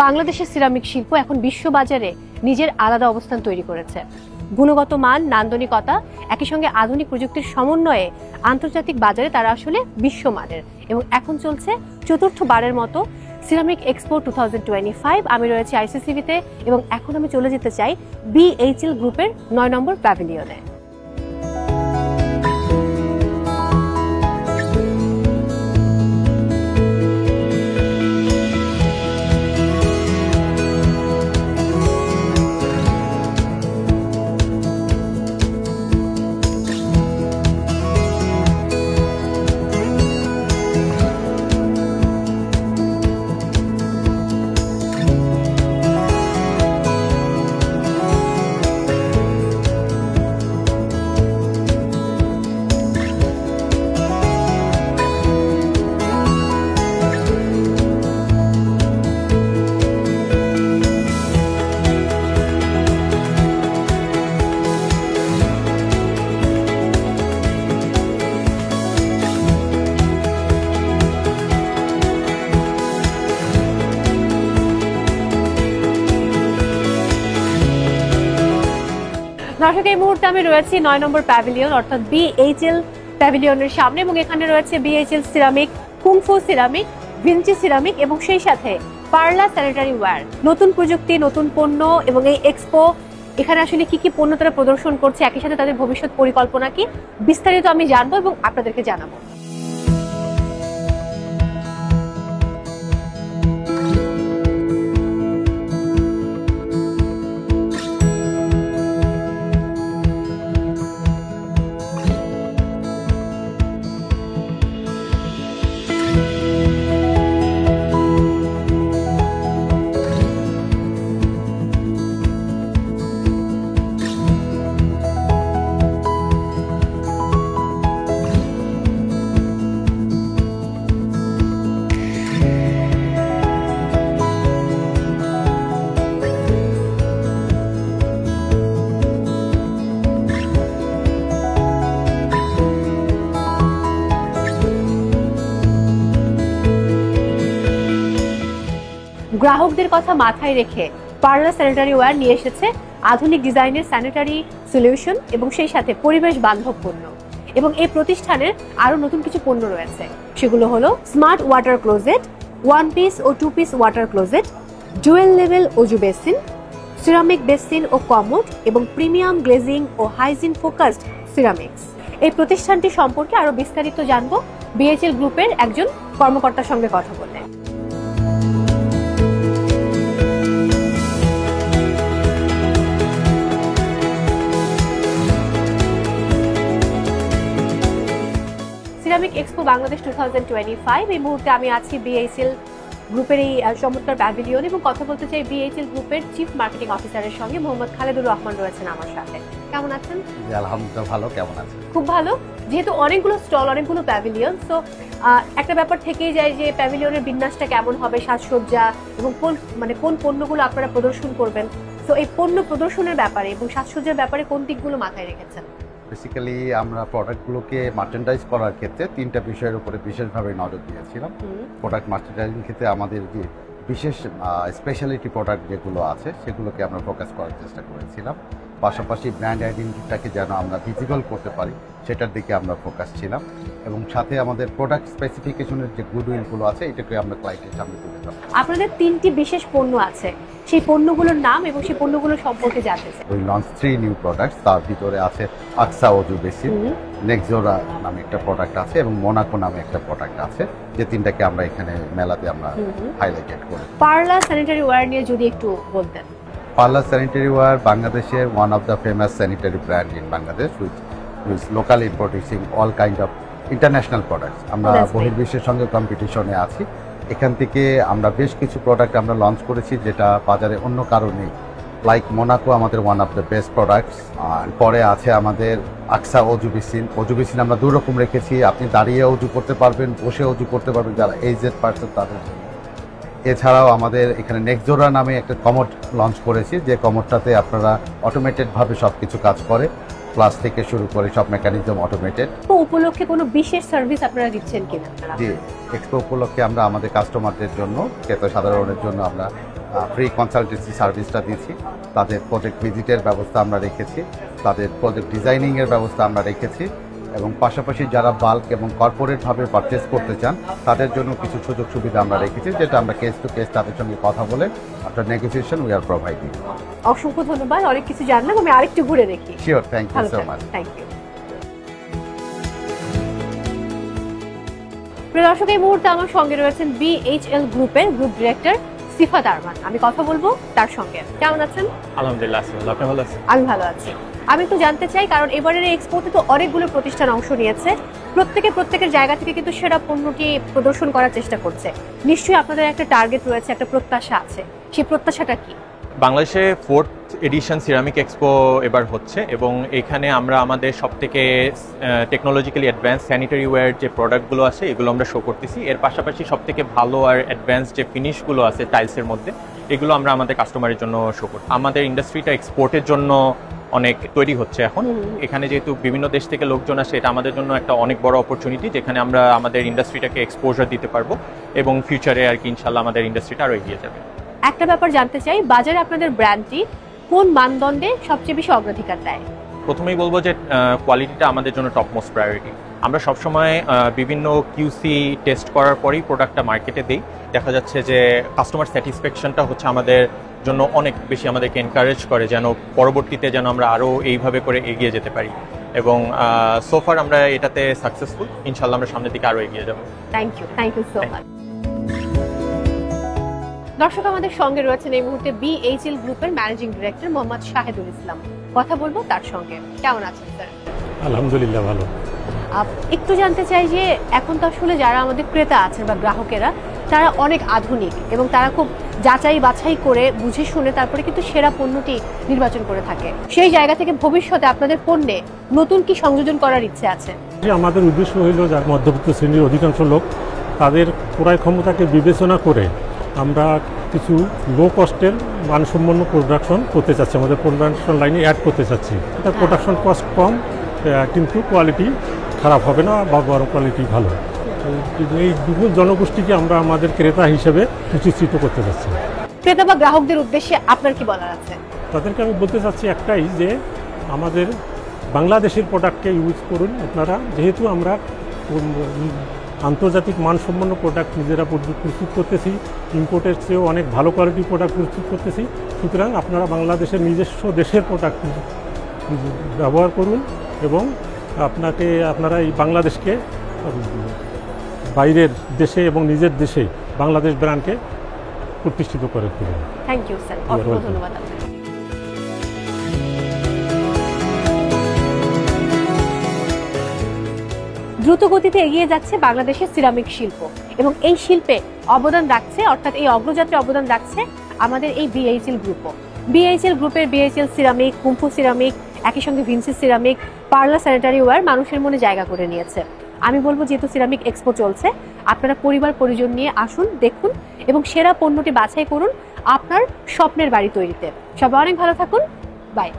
বাংলাদেশের সিরামিক শিল্প এখন বিশ্ববাজারে নিজের আলাদা অবস্থান তৈরি করেছে। গুণগত মান, নান্দনিকতা, একই সঙ্গে আধুনিক প্রযুক্তির সমন্বয়ে আন্তর্জাতিক বাজারে তারা আসলে বিশ্বমানের। এবং এখন চলছে চতুর্থবারের মতো সিরামিক এক্সপো 2025। আমি রয়েছি আইসিসিবিতে এবং এখন আমি চলে যেতে চাই বিএইচএল গ্রুপের 9 নম্বর প্যাভিলিয়নে। দর্শক, এই মুহূর্তে আমি রয়েছি 9 নম্বর প্যাভিলিয়ন অর্থাৎ বিএইচএল প্যাভিলিয়নের সামনে এবং এখানে রয়েছে BHL ceramic, kung fu ceramic, Vinci ceramic এবং সেই সাথে পার্লা স্যানিটারি ওয়্যার। নতুন প্রযুক্তি, নতুন পণ্য এবং এই এক্সপো এখানে আসলে কি কি পণ্য তারা প্রদর্শন করছে, একই সাথে তাদের ভবিষ্যৎ পরিকল্পনা কি, বিস্তারিত আমি জানবো এবং আপনাদেরকে জানাবো। গ্রাহকদের কথা মাথায় রেখে পার্লা স্যানিটারি ওয়্যার নিয়ে এসেছে আধুনিক ডিজাইনের স্যানিটারি সলিউশন এবং সেই সাথে পরিবেশ বান্ধব পণ্য। এবং এই প্রতিষ্ঠানের আরো নতুন কিছু পণ্য রয়েছে, সেগুলো হলো স্মার্ট ওয়াটার ক্লোজেট, 1 পিস ও 2 piece water closet, dual level অজু বেসিন, সিরামিক বেসিন ও কমোড এবং প্রিমিয়াম গ্লেজিং ও হাইজিন ফোকাসড সিরামিক্স। এই প্রতিষ্ঠানটি সম্পর্কে আরো বিস্তারিত জানবো বিএইচএল গ্রুপের একজন কর্মকর্তার সঙ্গে কথা বললে। Ceramic expo Bangladesh 2025। এই মুহূর্তে আমি আছি বিএইচএল গ্রুপের এই চমৎকার প্যাভিলিয়ন এবং কথা বলতে চাই বিএইচএল গ্রুপের চিফ মার্কেটিং অফিসারের সঙ্গে। মোহাম্মদ খালেদুর রহমান রয়েছেন আমার সাথে। কেমন আছেন? আলহামদুলিল্লাহ ভালো। কেমন আছেন? খুব ভালো। যেহেতু অনেকগুলো স্টল, অনেকগুলো প্যাভিলিয়ন, তো একটা ব্যাপার থেকেই যায় যে প্যাভিলিয়নের বিন্যাসটা কেমন হবে, সাজসজ্জা এবং কোন পণ্যগুলো আপনারা প্রদর্শন করবেন। তো এই পণ্য প্রদর্শনের ব্যাপারে এবং সাজসজ্জার ব্যাপারে কোন দিকগুলো মাথায় রেখেছেন? বেসিক্যালি আমরা প্রোডাক্টগুলোকে মার্চেন্ডাইজ করার ক্ষেত্রে 3টা বিষয়ের উপরে বিশেষভাবে নজর দিয়েছিলাম। প্রোডাক্ট মার্চেন্ডাইজিং ক্ষেত্রে আমাদের যে বিশেষ স্পেশালিটি প্রোডাক্ট যেগুলো আছে সেগুলোকে আমরা ফোকাস করার চেষ্টা করেছিলাম। পাশাপাশি ব্র্যান্ড আইডেন্টিটিটাকে যেন আমরা ভিজিবল করতে পারি সেটার দিকে আমরা ফোকাস ছিলাম এবং সাথে আমাদের প্রোডাক্ট স্পেসিফিকেশনের যে গুডউইলগুলো আছে এটাকে আমরা ক্লায়েন্টের সামনে তুলে ধরব। আপনাদের 3টি বিশেষ পণ্য আছে, সেই পণ্যগুলোর নাম এবং সেই পণ্যগুলো সম্পর্কে জানতে চাই। We launch 3 new products. তার ভিতরে আছে আকসা অজু বেসিন, নেক্সজোরা নামে একটা প্রোডাক্ট আছে এবং মোনাকো নামে একটা প্রোডাক্ট আছে, যে 3টাকে আমরা এখানে মেলাতে আমরা হাইলাইটেড করি। পার্লা স্যানিটারি ওয়্যার নিয়ে যদি একটু বলতেন। পার্লা স্যানিটারি ওয়্যার বাংলাদেশের one of the famous sanitary brand in Bangladesh which is locally producing all kind of international products. আমরা বহির্বিশ্বের সঙ্গে কম্পিটিশনে আছি। এখান থেকে আমরা বেশ কিছু প্রোডাক্ট আমরা লঞ্চ করেছি যেটা বাজারে অন্য কারো নেই। লাইক মোনাকো আমাদের one of the best products. পরে আছে আমাদের আকসা অজু বেসিন। অজু বেসিন আমরা 2 রকম রেখেছি, আপনি দাঁড়িয়ে অজু করতে পারবেন, বসে অজু করতে পারবেন যারা এজেড পার্সন তাদের জন্য। এছাড়াও আমাদের এখানে নেক্সজোরা নামে একটা কমোড লঞ্চ করেছি, যে কমোডটাতে আপনারা অটোমেটেডভাবে সবকিছু কাজ করে, প্লাস থেকে শুরু করে সব মেকানিজম অটোমেটেড। উপলক্ষে কোনো বিশেষ সার্ভিস আপনারা দিচ্ছেন কিনা? জি, এক্সপো উপলক্ষে আমরা আমাদের কাস্টমারদের জন্য, ক্রেতা সাধারণের জন্য আমরা ফ্রি কনসালটেন্সি সার্ভিসটা দিচ্ছি। তাদের প্রজেক্ট ভিজিটের ব্যবস্থা আমরা রেখেছি, তাদের প্রজেক্ট ডিজাইনিংয়ের ব্যবস্থা আমরা রেখেছি, এবং পাশাপাশি যারা বাল্ক এবং কর্পোরেটভাবে পারচেস করতে চান তাদের জন্য কিছু সুযোগ সুবিধা আমরা রেখেছি, যেটা আমরা কেস টু কেস তাদের সঙ্গে কথা বলে after negotiation we are providing. অসংখ্য ধন্যবাদ, অনেক কিছু জানলাম। আমি আরেকটু ঘুরে দেখি। Sure, thank you so much. Thank you. প্রিয় দর্শক, এই মুহূর্তে আমার সঙ্গে রয়েছেন BHL গ্রুপের গ্রুপ ডিরেক্টর সিফাত আরমান। আমি কথা বলবো তার সঙ্গে। কেমন আছেন? আলহামদুলিল্লাহ, আপনি ভালো আছেন? আমি ভালো আছি। আমি একটু জানতে চাই, কারণ এবারের এক্সপোতে তো অনেকগুলো প্রতিষ্ঠান অংশ নিয়েছে, প্রত্যেকের জায়গা থেকে কিন্তু সেরা পণ্যটি প্রদর্শন করার চেষ্টা করছে। নিশ্চয়ই আপনাদের একটা টার্গেট রয়েছে, একটা প্রত্যাশা আছে। সেই প্রত্যাশাটা কি? বাংলাদেশে 4th এডিশন সিরামিক এক্সপো এবার হচ্ছে, এবং এখানে আমরা আমাদের সবথেকে টেকনোলজিক্যালি অ্যাডভান্স স্যানিটারি ওয়্যার যে প্রোডাক্টগুলো আছে এগুলো আমরা শো করতেছি। এর পাশাপাশি সবথেকে ভালো আর অ্যাডভান্স যে ফিনিশগুলো আছে টাইলসের মধ্যে, এগুলো আমরা আমাদের কাস্টমারের জন্য শো করি। আমাদের ইন্ডাস্ট্রিটা এক্সপোর্টের জন্য অনেক তৈরি হচ্ছে এখন। এখানে যেহেতু বিভিন্ন দেশ থেকে লোকজন আসে, এটা আমাদের জন্য একটা অনেক বড় অপরচুনিটি, যেখানে আমরা আমাদের ইন্ডাস্ট্রিটাকে এক্সপোজার দিতে পারবো, এবং ফিউচারে আর কি ইনশাল্লাহ আমাদের ইন্ডাস্ট্রিটা আরও এগিয়ে যাবে। একটা ব্যাপার জানতে চাই, বাজারে আপনাদের ব্র্যান্ডটি কোন মানদণ্ডে সবচেয়ে বেশি অগ্রাধিকার দেয়? প্রথমেই বলবো যে কোয়ালিটিটা আমাদের জন্য টপ মোস্ট প্রায়োরিটি। আমরা সবসময় বিভিন্ন কিউসি টেস্ট করার পরেই প্রোডাক্টটা মার্কেটে দিই। দেখা যাচ্ছে যে কাস্টমার স্যাটিসফ্যাকশনটা হচ্ছে আমাদের জন্য অনেক বেশি আমাদেরকে এনকারেজ করে, যেন পরবর্তীতে যেন আমরা আরও এইভাবে করে এগিয়ে যেতে পারি, এবং সোফার আমরা এটাতে সাকসেসফুল। ইনশাল্লাহ আমরা সামনের দিকে আরও এগিয়ে যাব। Thank you so much. দর্শক, আমাদের সঙ্গে রয়েছেন এই মুহূর্তে BHL গ্রুপের ম্যানেজিং ডিরেক্টর মোহাম্মদ শাহেদুল ইসলাম। কথা বলবো তার সঙ্গে। কেমন আছেন স্যার? আলহামদুলিল্লাহ, ভালো। একটু জানতে চাই যে এখন তো আসলে যারা আমাদের ক্রেতা আছেন বা গ্রাহকেরা, তারা অনেক আধুনিক এবং তারা খুব যাচাই বাছাই করে বুঝে শুনে তারপরে কিন্তু সেরা পণ্যটি নির্বাচন করে থাকে। সেই জায়গা থেকে ভবিষ্যতে আপনাদের পণ্যে নতুন কি সংযোজন করার ইচ্ছে আছে? আমাদের উদ্দেশ্য হইল যার মধ্যবিত্ত শ্রেণীর অধিকাংশ লোক, তাদের ক্রয় ক্ষমতাকে বিবেচনা করে আমরা কিছু লো কস্টের মানসম্পন্ন প্রোডাকশন করতে চাচ্ছি, আমাদের প্রোডাকশন লাইনে অ্যাড করতে চাচ্ছি। এটা প্রোডাকশন কস্ট কম, কিন্তু কোয়ালিটি খারাপ হবে না বা বড় কোয়ালিটি ভালো। এই দুটো জনগোষ্ঠীকে আমরা আমাদের ক্রেতা হিসেবে প্রতিষ্ঠিত করতে চাচ্ছি। ক্রেতা বা গ্রাহকদের উদ্দেশ্যে আপনার কি বলার আছে? তাদেরকে আমি বলতে চাচ্ছি একটাই, যে আমাদের বাংলাদেশের প্রোডাক্টকে ইউজ করুন আপনারা। যেহেতু আমরা আন্তর্জাতিক মানসম্পন্ন প্রোডাক্ট নিজেরা প্রস্তুত করতেছি, ইম্পোর্টের চেয়েও অনেক ভালো কোয়ালিটির প্রোডাক্ট প্রস্তুত করতেছি, সুতরাং আপনারা বাংলাদেশের নিজস্ব দেশের প্রোডাক্ট ব্যবহার করুন, এবং আপনারা এই বাংলাদেশকে বাইরের দেশে এবং নিজের দেশে বাংলাদেশ ব্র্যান্ডকে প্রতিষ্ঠিত করে তুলুন। থ্যাংক ইউ স্যার, অসংখ্য ধন্যবাদ আপনাকে। দ্রুত গতিতে এগিয়ে যাচ্ছে বাংলাদেশের সিরামিক শিল্প, এবং এই শিল্পে অবদান রাখছে, অর্থাৎ এই অগ্রযাত্রায় অবদান রাখছে আমাদের এই BHL গ্রুপও। BHL গ্রুপের BHL সিরামিক, কুম্ফু সিরামিক, একই সঙ্গে ভিনসি সিরামিক, পার্লা স্যানিটারি ওয়্যার মানুষের মনে জায়গা করে নিয়েছে। আমি বলবো, যেহেতু সিরামিক এক্সপো চলছে, আপনারা পরিবার পরিজন নিয়ে আসুন, দেখুন এবং সেরা পণ্যটি বাছাই করুন আপনার স্বপ্নের বাড়ি তৈরিতে। সবাই অনেক ভালো থাকুন। বাই।